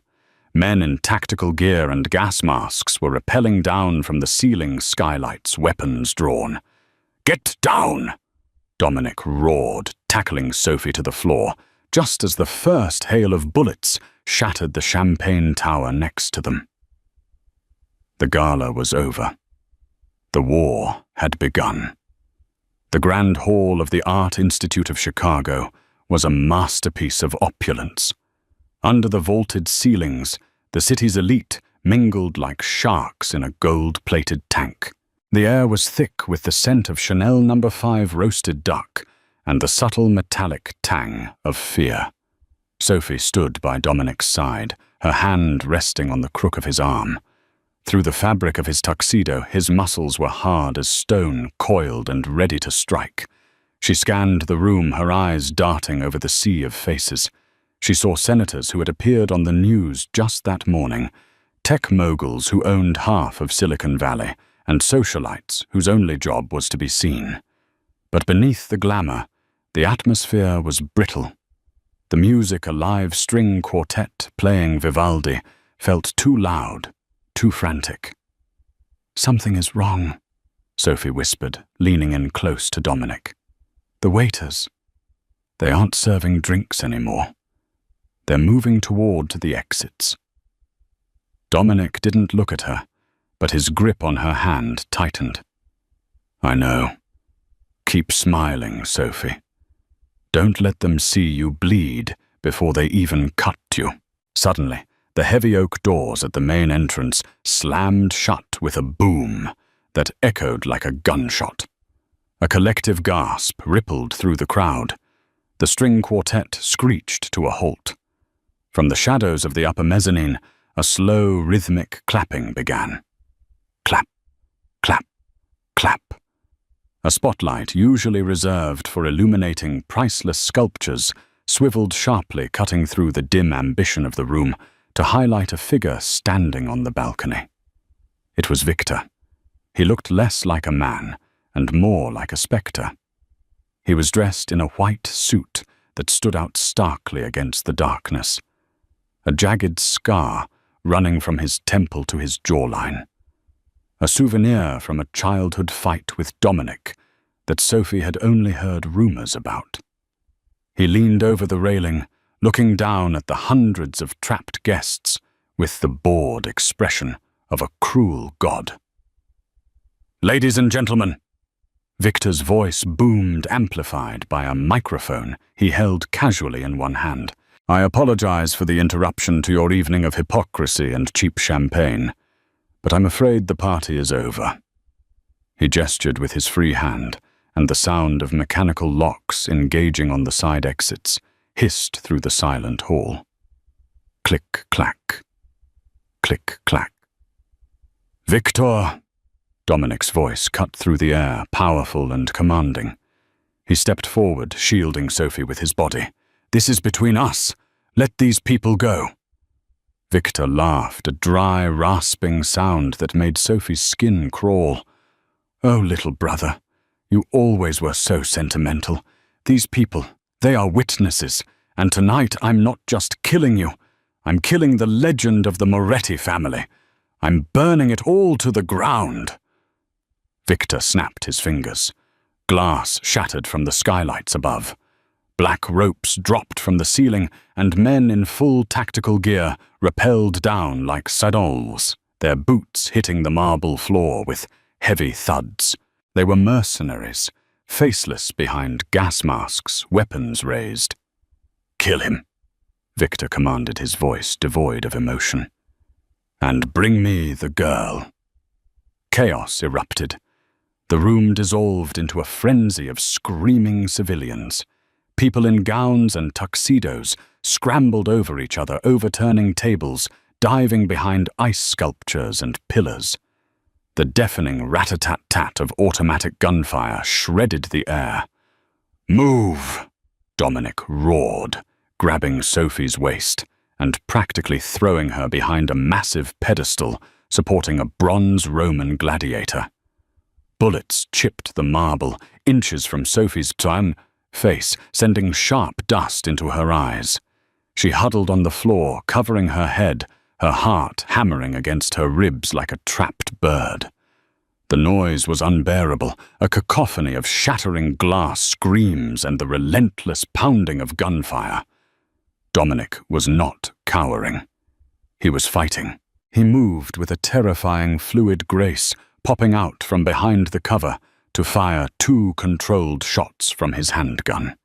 Men in tactical gear and gas masks were rappelling down from the ceiling skylights, weapons drawn. "Get down!" Dominic roared, tackling Sophie to the floor, just as the first hail of bullets shattered the champagne tower next to them. The gala was over. The war had begun. The Grand Hall of the Art Institute of Chicago was a masterpiece of opulence. Under the vaulted ceilings, the city's elite mingled like sharks in a gold-plated tank. The air was thick with the scent of Chanel No. 5 roasted duck and the subtle metallic tang of fear. Sophie stood by Dominic's side, her hand resting on the crook of his arm. Through the fabric of his tuxedo, his muscles were hard as stone, coiled and ready to strike. She scanned the room, her eyes darting over the sea of faces. She saw senators who had appeared on the news just that morning, tech moguls who owned half of Silicon Valley, and socialites whose only job was to be seen. But beneath the glamour, the atmosphere was brittle. The music, a live string quartet playing Vivaldi, felt too loud, too frantic. "Something is wrong," Sophie whispered, leaning in close to Dominic. "The waiters. They aren't serving drinks anymore. They're moving toward the exits." Dominic didn't look at her, but his grip on her hand tightened. "I know. Keep smiling, Sophie. Don't let them see you bleed before they even cut you." Suddenly, the heavy oak doors at the main entrance slammed shut with a boom that echoed like a gunshot. A collective gasp rippled through the crowd. The string quartet screeched to a halt. From the shadows of the upper mezzanine, a slow, rhythmic clapping began. Clap, clap, clap. A spotlight, usually reserved for illuminating priceless sculptures, swiveled sharply, cutting through the dim ambition of the room to highlight a figure standing on the balcony. It was Victor. He looked less like a man and more like a spectre. He was dressed in a white suit that stood out starkly against the darkness, a jagged scar running from his temple to his jawline. A souvenir from a childhood fight with Dominic that Sophie had only heard rumors about. He leaned over the railing, looking down at the hundreds of trapped guests with the bored expression of a cruel god. "Ladies and gentlemen," Victor's voice boomed, amplified by a microphone he held casually in one hand. "I apologize for the interruption to your evening of hypocrisy and cheap champagne, but I'm afraid the party is over." He gestured with his free hand, and the sound of mechanical locks engaging on the side exits hissed through the silent hall. Click-clack. Click-clack. "Victor!" Dominic's voice cut through the air, powerful and commanding. He stepped forward, shielding Sophie with his body. "This is between us. Let these people go." Victor laughed, a dry, rasping sound that made Sophie's skin crawl. "Oh, little brother, you always were so sentimental. These people, they are witnesses, and tonight I'm not just killing you. I'm killing the legend of the Moretti family. I'm burning it all to the ground." Victor snapped his fingers. Glass shattered from the skylights above. Black ropes dropped from the ceiling, and men in full tactical gear rappelled down like saddles, their boots hitting the marble floor with heavy thuds. They were mercenaries, faceless behind gas masks, weapons raised. "Kill him," Victor commanded, his voice devoid of emotion. "And bring me the girl." Chaos erupted. The room dissolved into a frenzy of screaming civilians. People in gowns and tuxedos scrambled over each other, overturning tables, diving behind ice sculptures and pillars. The deafening rat-a-tat-tat of automatic gunfire shredded the air. "Move!" Dominic roared, grabbing Sophie's waist and practically throwing her behind a massive pedestal supporting a bronze Roman gladiator. Bullets chipped the marble inches from Sophie's face, sending sharp dust into her eyes. She huddled on the floor, covering her head, her heart hammering against her ribs like a trapped bird. The noise was unbearable, a cacophony of shattering glass screams and the relentless pounding of gunfire. Dominic was not cowering. He was fighting. He moved with a terrifying fluid grace, popping out from behind the cover to fire 2 controlled shots from his handgun.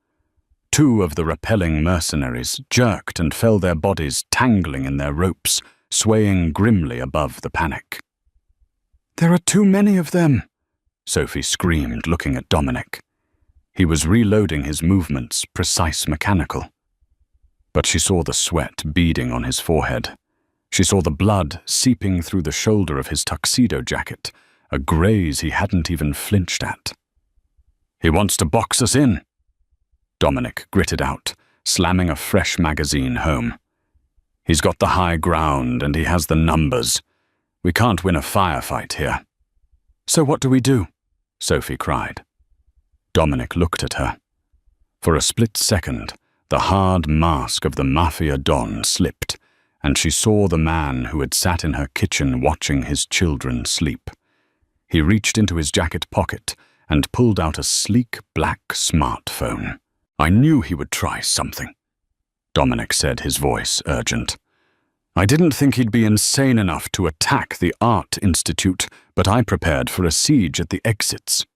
2 of the repelling mercenaries jerked and fell, their bodies tangling in their ropes, swaying grimly above the panic. "There are too many of them," Sophie screamed, looking at Dominic. He was reloading his movements, precise, mechanical. But she saw the sweat beading on his forehead. She saw the blood seeping through the shoulder of his tuxedo jacket, a graze he hadn't even flinched at. "He wants to box us in," Dominic gritted out, slamming a fresh magazine home. "He's got the high ground and he has the numbers. We can't win a firefight here." "So what do we do?" Sophie cried. Dominic looked at her. For a split second, the hard mask of the Mafia Don slipped, and she saw the man who had sat in her kitchen watching his children sleep. He reached into his jacket pocket and pulled out a sleek black smartphone. "I knew he would try something," Dominic said, his voice urgent. "I didn't think he'd be insane enough to attack the Art Institute, but I prepared for a siege at the exits."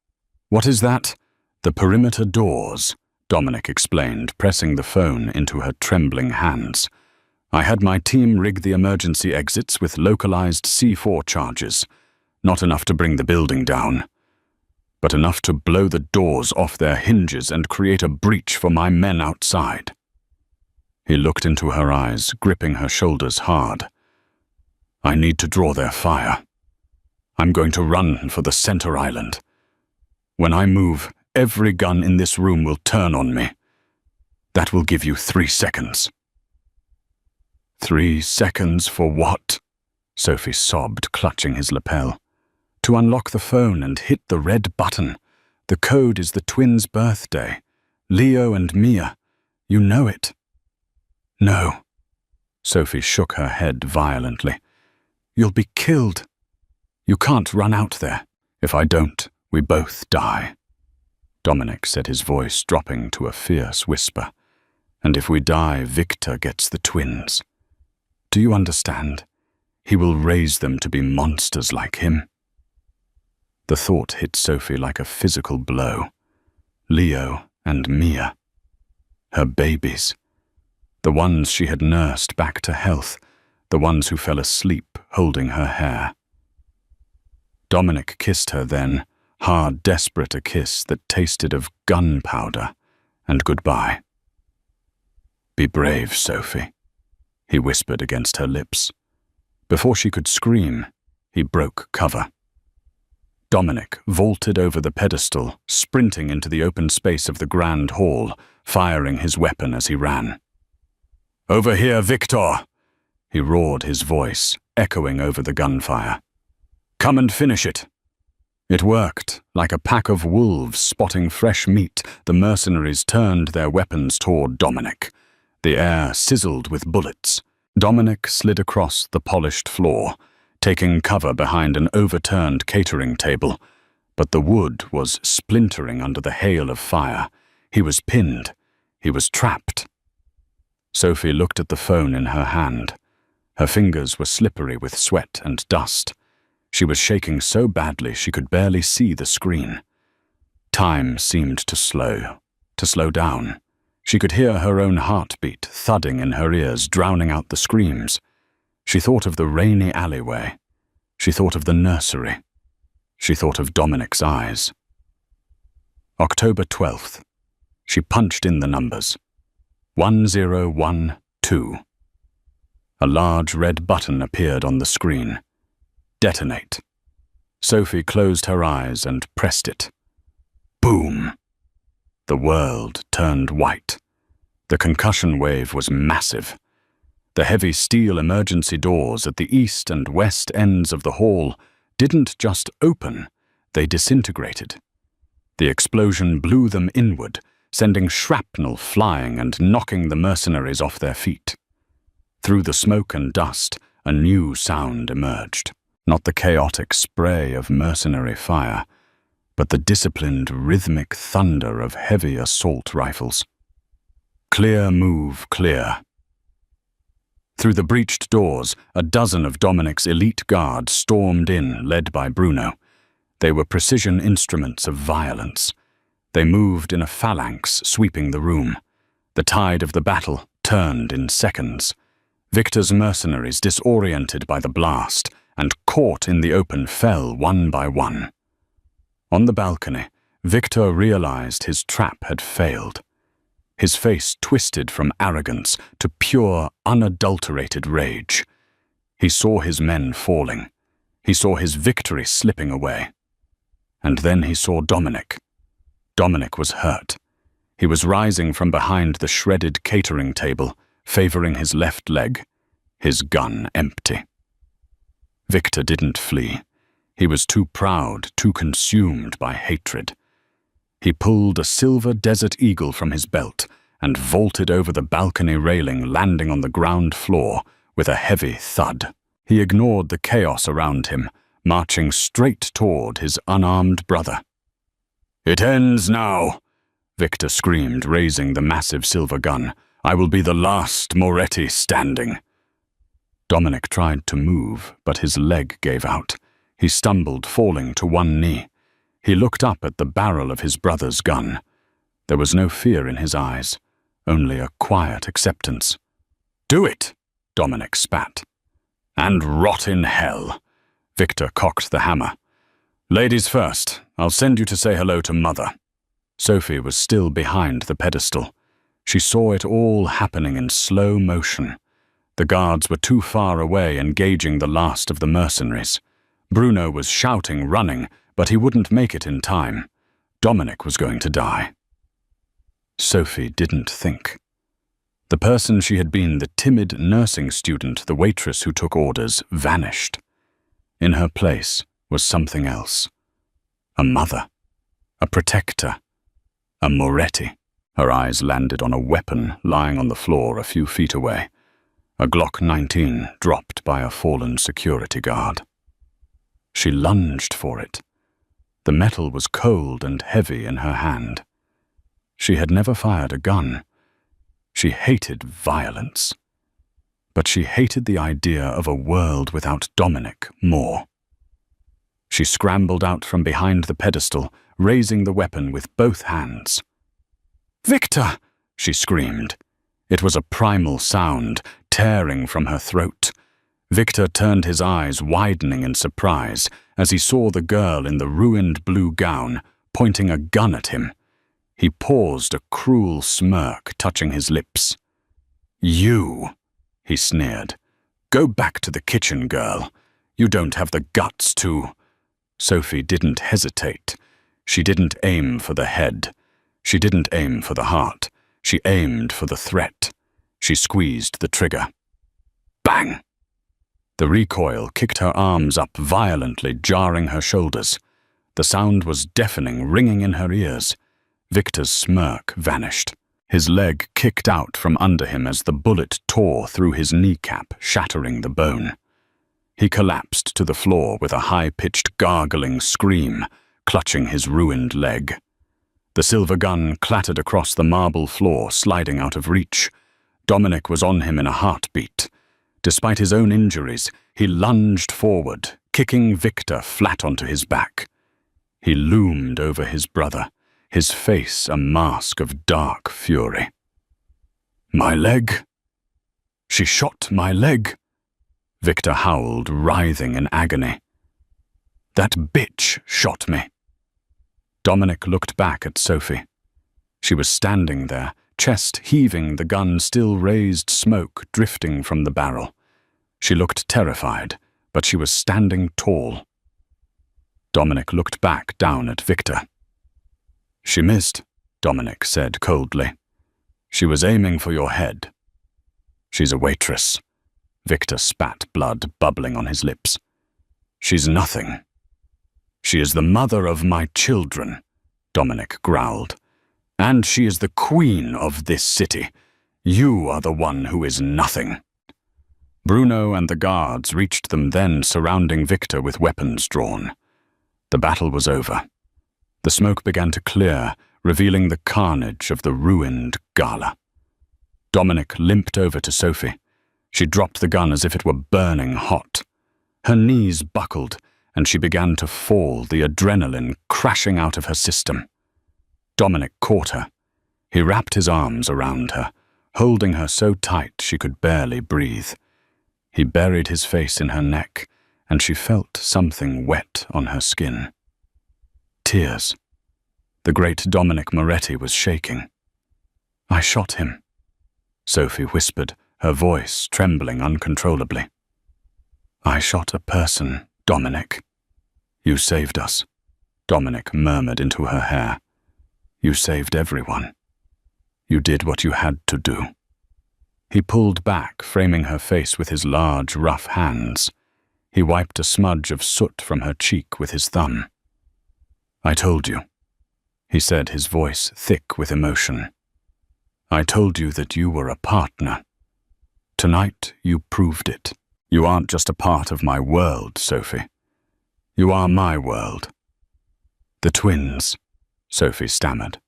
"What is that?" "The perimeter doors," Dominic explained, pressing the phone into her trembling hands. "I had my team rig the emergency exits with localized C4 charges. Not enough to bring the building down, but enough to blow the doors off their hinges and create a breach for my men outside." He looked into her eyes, gripping her shoulders hard. "I need to draw their fire. I'm going to run for the center island. When I move, every gun in this room will turn on me. That will give you 3 seconds. 3 seconds for what?" Sophie sobbed, clutching his lapel. "To unlock the phone and hit the red button. The code is the twins' birthday. Leo and Mia. You know it." "No." Sophie shook her head violently. "You'll be killed. You can't run out there. If I don't, we both die." Dominic said, his voice dropping to a fierce whisper. "And if we die, Victor gets the twins. Do you understand? He will raise them to be monsters like him." The thought hit Sophie like a physical blow. Leo and Mia. Her babies. The ones she had nursed back to health, the ones who fell asleep holding her hair. Dominic kissed her then, hard, desperate a kiss that tasted of gunpowder and goodbye. "Be brave, Sophie," he whispered against her lips. Before she could scream, he broke cover. Dominic vaulted over the pedestal, sprinting into the open space of the grand hall, firing his weapon as he ran. "Over here, Victor!" he roared, his voice echoing over the gunfire. "Come and finish it." It worked. Like a pack of wolves spotting fresh meat, the mercenaries turned their weapons toward Dominic. The air sizzled with bullets. Dominic slid across the polished floor, taking cover behind an overturned catering table, but the wood was splintering under the hail of fire. He was pinned. He was trapped. Sophie looked at the phone in her hand. Her fingers were slippery with sweat and dust. She was shaking so badly she could barely see the screen. Time seemed to slow down. She could hear her own heartbeat thudding in her ears, drowning out the screams. She thought of the rainy alleyway. She thought of the nursery. She thought of Dominic's eyes. October 12th. She punched in the numbers. 1012. A large red button appeared on the screen. Detonate. Sophie closed her eyes and pressed it. Boom! The world turned white. The concussion wave was massive. The heavy steel emergency doors at the east and west ends of the hall didn't just open, they disintegrated. The explosion blew them inward, sending shrapnel flying and knocking the mercenaries off their feet. Through the smoke and dust, a new sound emerged. Not the chaotic spray of mercenary fire, but the disciplined, rhythmic thunder of heavy assault rifles. Clear move, clear. Through the breached doors, a dozen of Dominic's elite guards stormed in, led by Bruno. They were precision instruments of violence. They moved in a phalanx, sweeping the room. The tide of the battle turned in seconds. Victor's mercenaries, disoriented by the blast and caught in the open, fell one by one. On the balcony, Victor realized his trap had failed. His face twisted from arrogance to pure, unadulterated rage. He saw his men falling. He saw his victory slipping away. And then he saw Dominic. Dominic was hurt. He was rising from behind the shredded catering table, favoring his left leg, his gun empty. Victor didn't flee. He was too proud, too consumed by hatred. He pulled a silver Desert Eagle from his belt and vaulted over the balcony railing, landing on the ground floor with a heavy thud. He ignored the chaos around him, marching straight toward his unarmed brother. "It ends now," Victor screamed, raising the massive silver gun. "I will be the last Moretti standing." Dominic tried to move, but his leg gave out. He stumbled, falling to one knee. He looked up at the barrel of his brother's gun. There was no fear in his eyes, only a quiet acceptance. "Do it," Dominic spat. "And rot in hell." Victor cocked the hammer. "Ladies first, I'll send you to say hello to Mother." Sophie was still behind the pedestal. She saw it all happening in slow motion. The guards were too far away, engaging the last of the mercenaries. Bruno was shouting, running, but he wouldn't make it in time. Dominic was going to die. Sophie didn't think. The person she had been, the timid nursing student, the waitress who took orders, vanished. In her place was something else. A mother. A protector. A Moretti. Her eyes landed on a weapon lying on the floor a few feet away. A Glock 19 dropped by a fallen security guard. She lunged for it. The metal was cold and heavy in her hand. She had never fired a gun. She hated violence. But she hated the idea of a world without Dominic more. She scrambled out from behind the pedestal, raising the weapon with both hands. "Victor!" she screamed. It was a primal sound, tearing from her throat. Victor turned his eyes, widening in surprise, as he saw the girl in the ruined blue gown, pointing a gun at him. He paused, a cruel smirk touching his lips. "You," he sneered. "Go back to the kitchen, girl. You don't have the guts to—" Sophie didn't hesitate. She didn't aim for the head. She didn't aim for the heart. She aimed for the threat. She squeezed the trigger. Bang! The recoil kicked her arms up violently, jarring her shoulders. The sound was deafening, ringing in her ears. Victor's smirk vanished. His leg kicked out from under him as the bullet tore through his kneecap, shattering the bone. He collapsed to the floor with a high-pitched gargling scream, clutching his ruined leg. The silver gun clattered across the marble floor, sliding out of reach. Dominic was on him in a heartbeat. Despite his own injuries, he lunged forward, kicking Victor flat onto his back. He loomed over his brother, his face a mask of dark fury. "My leg! She shot my leg!" Victor howled, writhing in agony. "That bitch shot me." Dominic looked back at Sophie. She was standing there, chest heaving, the gun still raised, smoke drifting from the barrel. She looked terrified, but she was standing tall. Dominic looked back down at Victor. "She missed," Dominic said coldly. "She was aiming for your head." "She's a waitress." Victor spat, blood bubbling on his lips. "She's nothing." "She is the mother of my children," Dominic growled. "And she is the queen of this city. You are the one who is nothing." Bruno and the guards reached them then, surrounding Victor with weapons drawn. The battle was over. The smoke began to clear, revealing the carnage of the ruined gala. Dominic limped over to Sophie. She dropped the gun as if it were burning hot. Her knees buckled, and she began to fall, the adrenaline crashing out of her system. Dominic caught her. He wrapped his arms around her, holding her so tight she could barely breathe. He buried his face in her neck, and she felt something wet on her skin. Tears. The great Dominic Moretti was shaking. "I shot him," Sophie whispered, her voice trembling uncontrollably. "I shot a person, Dominic." "You saved us," Dominic murmured into her hair. "You saved everyone. You did what you had to do." He pulled back, framing her face with his large, rough hands. He wiped a smudge of soot from her cheek with his thumb. "I told you," he said, his voice thick with emotion. "I told you that you were a partner. Tonight you proved it. You aren't just a part of my world, Sophie. You are my world." "The twins," Sophie stammered.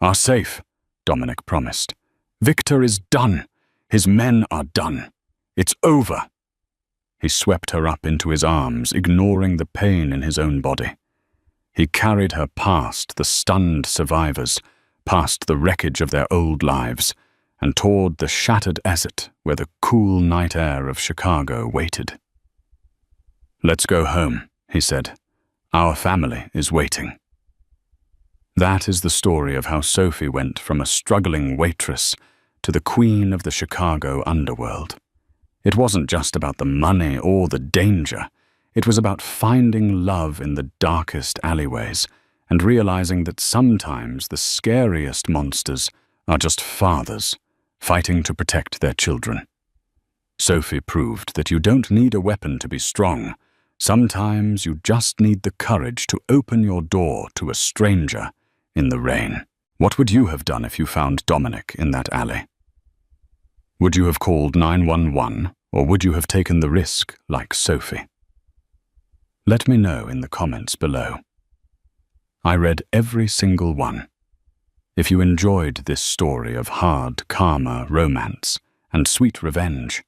"Are safe," Dominic promised. "Victor is done. His men are done. It's over." He swept her up into his arms, ignoring the pain in his own body. He carried her past the stunned survivors, past the wreckage of their old lives, and toward the shattered exit where the cool night air of Chicago waited. "Let's go home," he said. "Our family is waiting." That is the story of how Sophie went from a struggling waitress to the queen of the Chicago underworld. It wasn't just about the money or the danger. It was about finding love in the darkest alleyways and realizing that sometimes the scariest monsters are just fathers fighting to protect their children. Sophie proved that you don't need a weapon to be strong. Sometimes you just need the courage to open your door to a stranger in the rain. What would you have done if you found Dominic in that alley? Would you have called 911, or would you have taken the risk like Sophie? Let me know in the comments below. I read every single one. If you enjoyed this story of hard karma, romance, and sweet revenge,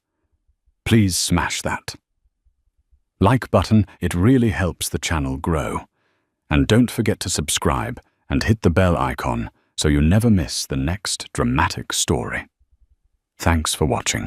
please smash that like button. It really helps the channel grow. And don't forget to subscribe and hit the bell icon so you never miss the next dramatic story. Thanks for watching.